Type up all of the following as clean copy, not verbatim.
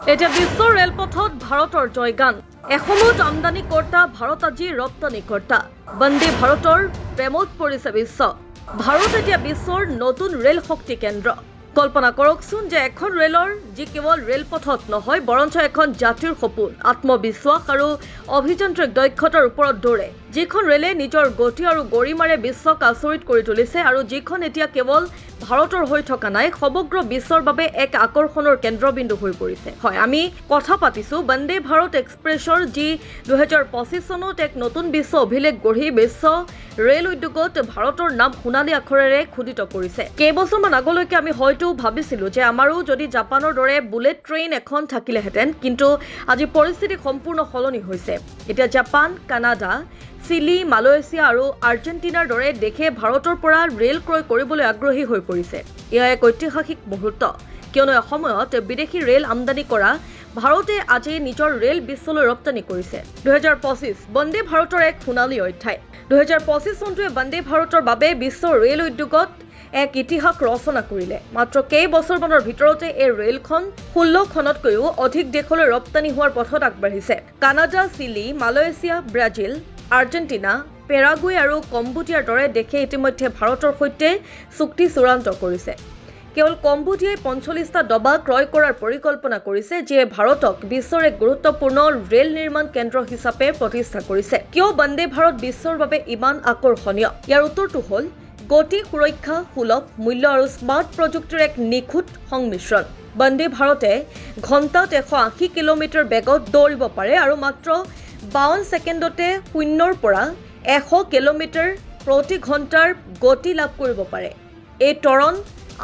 এতিয়া বিশ্বৰ ৰেলপথত ভাৰতৰ জয়গান এসময়ত আমদানিকৰ্তা ভাৰত আজি ৰপ্তানিকৰ্তা বন্দে ভাৰতৰ প্ৰেমত পৰিছে বিশ্ব ভাৰত এতিয়া বিশ্বৰ নতুন ৰেল শক্তি কেন্দ্ৰ কল্পনা কৰকচোন যে এখন ৰেলৰ যি কেৱল ৰেলপথত নহয় বৰঞ্চ এখন জাতিৰ সপোন আত্মবিশ্বাস আৰু অভিযান্ত্ৰিক দক্ষতাৰ ওপৰত দৌৰে যিখন ৰেলে নিজৰ গতি আৰু গৰিমাৰে বিশ্বক আচৰিত কৰি তুলিছে আৰু যিখন এতিয়া কেৱল ভাৰতৰ হৈ থকা নাই সমগ্ৰ বিশ্বৰ বাবে এক আকৰ্ষণৰ কেন্দ্ৰবিন্দু হৈ পৰিছে হয় আমি কথা পাতিছো বন্দে ভাৰত এক্সপ্ৰেছৰ যি 2025 চনত এক নতুন বিশ্ব অভিলেখ গঢ়ি বিশ্ব ৰেল উদ্যোগত ভাৰতৰ নাম সোণালী আখৰেৰে খোদিত কৰিছে কেইবছৰমান আগলৈকে আমি হয়তো ভাবিছিলো যে আমাৰো যদি জাপানৰ দৰে বুলেট ট্ৰেইন এখন থাকিলেহেঁতেন কিন্তু আজি পৰিস্থিতি সম্পূৰ্ণ সলনি হৈছে এতিয়া জাপান কানাডা চিলি মালয়েছিয়া আৰু আৰ্জেণ্টিনাৰ দৰে দেশে ভাৰতৰ পৰা ৰেল ক্ৰয় কৰিবলৈ আগ্ৰহী হৈ পৰিছে এয়া এক ঐতিহাসিক মুহূৰ্ত কিয়নো এসময়ত বিদেশী ৰেল আমদানি কৰা ভাৰতে আজি নিজৰ ৰেল বিশ্বলৈ ৰপ্তানি কৰিছে 2025 বন্দে ভাৰতৰ এক সোণালী অধ্যায় 2025 চনটোৱে বন্দে ভাৰতৰ বাবে বিশ্ব ৰেল উদ্যোগত এক ইতিহাস ৰচনা কৰিলে মাত্ৰ কেইবছৰমানৰ ভিতৰতে এই ৰেলখন 16 খনতকৈও অধিক দেশলৈ ৰপ্তানি হোৱাৰ পথত আগবাঢ়িছে Canada Chile Malaysia Brazil Argentina Paraguay আৰু কম্বোডিয়াৰ দৰে দেশে ইতিমধ্যে ভাৰতৰ সৈতে চুক্তি চূড়ান্ত কৰিছে কেৱল কম্বোডিয়াই 45টা ডবা ক্ৰয় কৰাৰ পৰিকল্পনা কৰিছে যিয়ে ভাৰতক বিশ্বৰ এক গুৰুত্বপূৰ্ণ ৰেল নিৰ্মাণ কেন্দ্ৰ হিচাপে প্ৰতিষ্ঠা কৰিছে কিয় বন্দে ভাৰত বিশ্বৰ বাবে ইমান আকৰ্ষণীয় ইয়াৰ উত্তৰটো হ'ল গতি সুৰক্ষা সুলভ মূল্য আৰু স্মাৰ্ট প্ৰযুক্তিৰ এক নিখুঁত সংমিশ্ৰণ বন্দে ভাৰতে ঘণ্টাত 180 কিলোমিটাৰ বেগত দৌৰিব পাৰে আৰু মাত্ৰ 52 ছেকেণ্ডতে শূন্যৰ পৰা 100 কিলোমিটাৰ প্ৰতি ঘণ্টাৰ গতি লাভ কৰিব পাৰে এই তৰণ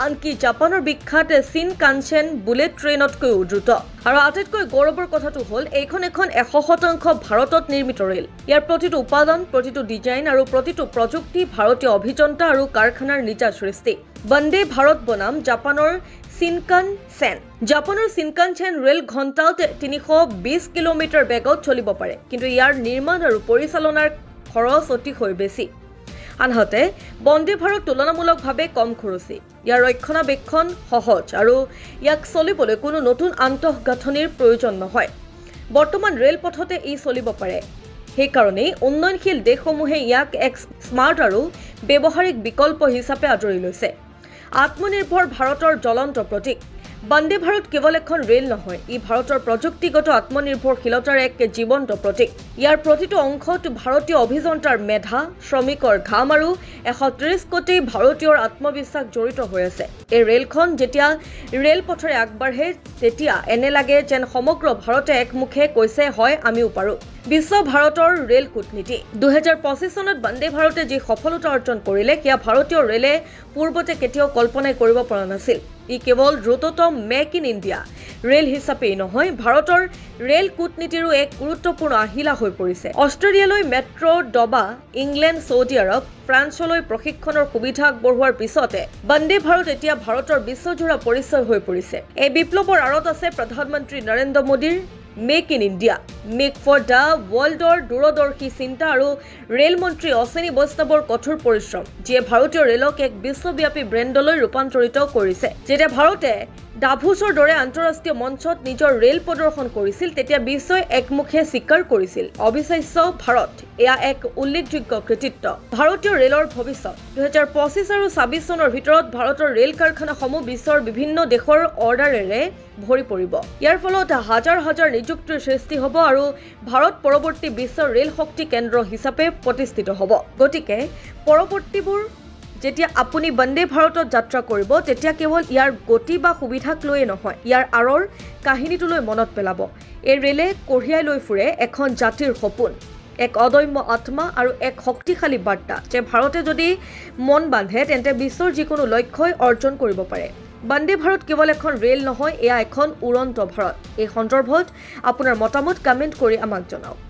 আনকি জাপানৰ বিখ্যাত চিনকানচেন বুলেট ট্ৰেইনতকৈ দ্ৰুত আৰু আটাইতকৈ গৌৰৱৰ কথাটো হ'ল এইখন এখন 100% ভাৰতত নিৰ্মিত ৰেল ইয়াৰ প্ৰতিটো উপাদান প্ৰতিটো ডিজাইন আৰু প্ৰতিটো প্ৰযুক্তি ভাৰতীয় অভিযন্তা আৰু কাৰখানাৰ নিজা সৃষ্টি বন্দে ভাৰত বনাম জাপানৰ চিনকানচেন ৰেল ঘণ্টাত 320 কিলোমিটাৰ বেগত চলিব পাৰে কিন্তু ইয়াৰ নিৰ্মাণ আৰু পৰিচালনাৰ খৰচ অতিশয় বেছি আনহাতে বন্দে ভাৰত তুলনামূলকভাৱে কম খৰচী ইয়াৰ ৰক্ষণাবেক্ষণ সহজ আৰু ইয়াক চলিবলৈ কোনো নতুন আন্তঃগাঁথনিৰ প্ৰয়োজন নহয় বৰ্তমান ৰেলপথতে ই চলিব পাৰে সেইকাৰণেই উন্নয়নশীল দেশসমূহে ইয়াক এক স্মাৰ্ট আৰু ব্যৱহাৰিক বিকল্প হিচাপে আদৰি লৈছে আত্মনিৰ্ভৰ ভাৰতৰ জ্বলন্ত প্ৰতীক বন্দে ভাৰত কেৱল এখন ৰেল নহয় ই ভাৰতৰ প্ৰযুক্তিগত আত্মনিৰ্ভৰশীলতাৰ এক জীৱন্ত প্ৰতীক ইয়াৰ প্ৰতিটো অংশত ভাৰতীয় অভিযন্তাৰ মেধা শ্ৰমিকৰ ঘাম আৰু 130 কোটি ভাৰতীয়ৰ আত্মবিশ্বাস জড়িত হৈ আছে এই ৰেলখন যেতিয়া ৰেলপথৰে আগবাঢ়ে তেতিয়া এনে লাগে যেন সমগ্ৰ ভাৰতে একমুখে কৈছে হয় আমিও পাৰো বিশ্ব ভাৰতৰ ৰেল কূটনীতি 2025 চনত বন্দে ভাৰতে যি সফলতা অৰ্জন কৰিলে সেয়া ভাৰতীয় ৰেলে পূৰ্বতে কেতিয়াও কল্পনাই কৰিব পৰা নাছিল ই কেৱল দ্ৰুততম মেক ইন ইণ্ডিয়া ৰেল হিচাপেই নহয় ভাৰতৰ ৰেল কূটনীতিৰো এক গুৰুত্বপূৰ্ণ আহিলা হৈ পৰিছে অষ্ট্ৰেলিয়ালৈ মেট্ৰ' ডবা ইংলেণ্ড ছৌদি আৰৱ ফ্ৰান্সলৈ প্ৰশিক্ষণৰ সুবিধা আগবঢ়োৱাৰ পিছতে বন্দে ভাৰত এতিয়া ভাৰতৰ বিশ্বজোৰা পৰিচয় হৈ পৰিছে এই বিপ্লৱৰ আঁৰত আছে প্ৰধানমন্ত্ৰী নৰেন্দ্ৰ মোদীৰ make in India make for the ৱৰ্ল্ডৰ দূৰদৰ্শী চিন্তা আৰু ৰেল মন্ত্ৰী অশ্বিনী বৈষ্ণৱৰ কঠোৰ পৰিশ্ৰম যিয়ে ভাৰতীয় ৰেলক এক বিশ্বব্যাপী ব্ৰেণ্ডলৈ ৰূপান্তৰিত কৰিছে যেতিয়া ভাৰতে ডাভোছৰ দৰে আন্তঃৰাষ্ট্ৰীয় মঞ্চত নিজৰ ৰেল প্ৰদৰ্শন কৰিছিল তেতিয়া বিশ্বই একমুখে স্বীকাৰ কৰিছিল অবিশ্বাস্য ভাৰত এয়া এক উল্লেখযোগ্য কৃতিত্ব ভাৰতীয় ৰেলৰ ভৱিষ্যত 2025 আৰু 26 চনৰ ভিতৰত ভাৰতৰ ৰেল কাৰখানাসমূহ বিশ্বৰ বিভিন্ন দেশৰ অৰ্ডাৰেৰে ভৰি পৰিব ইয়াৰ ফলত হাজাৰ হাজাৰ নিযুক্তিৰ সৃষ্টি হ'ব আৰু ভাৰত পৰৱৰ্তী বিশ্বৰ ৰেল শক্তি কেন্দ্ৰ হিচাপে প্ৰতিষ্ঠিত হ'ব গতিকে পৰৱৰ্তীবোৰ যেতিয়া আপুনি বন্দে ভাৰতত যাত্ৰা কৰিব তেতিয়া কেৱল ইয়াৰ গতি বা সুবিধাক লৈয়ে নহয় ইয়াৰ আঁৰৰ কাহিনীটোলৈ মনত পেলাব এই ৰেলে কঢ়িয়াই লৈ ফুৰে এখন জাতিৰ সপোন এক অদম্য আত্মা আৰু এক শক্তিশালী বাৰ্তা যে ভাৰতে যদি মন বান্ধে তেন্তে বিশ্বৰ যিকোনো লক্ষ্যই অৰ্জন কৰিব পাৰে বন্দে ভাৰত কেৱল এখন ৰেল নহয় এয়া এখন উড়ন্ত ভাৰত এই সন্দৰ্ভত আপোনাৰ মতামত কমেণ্ট কৰি আমাক জনাওক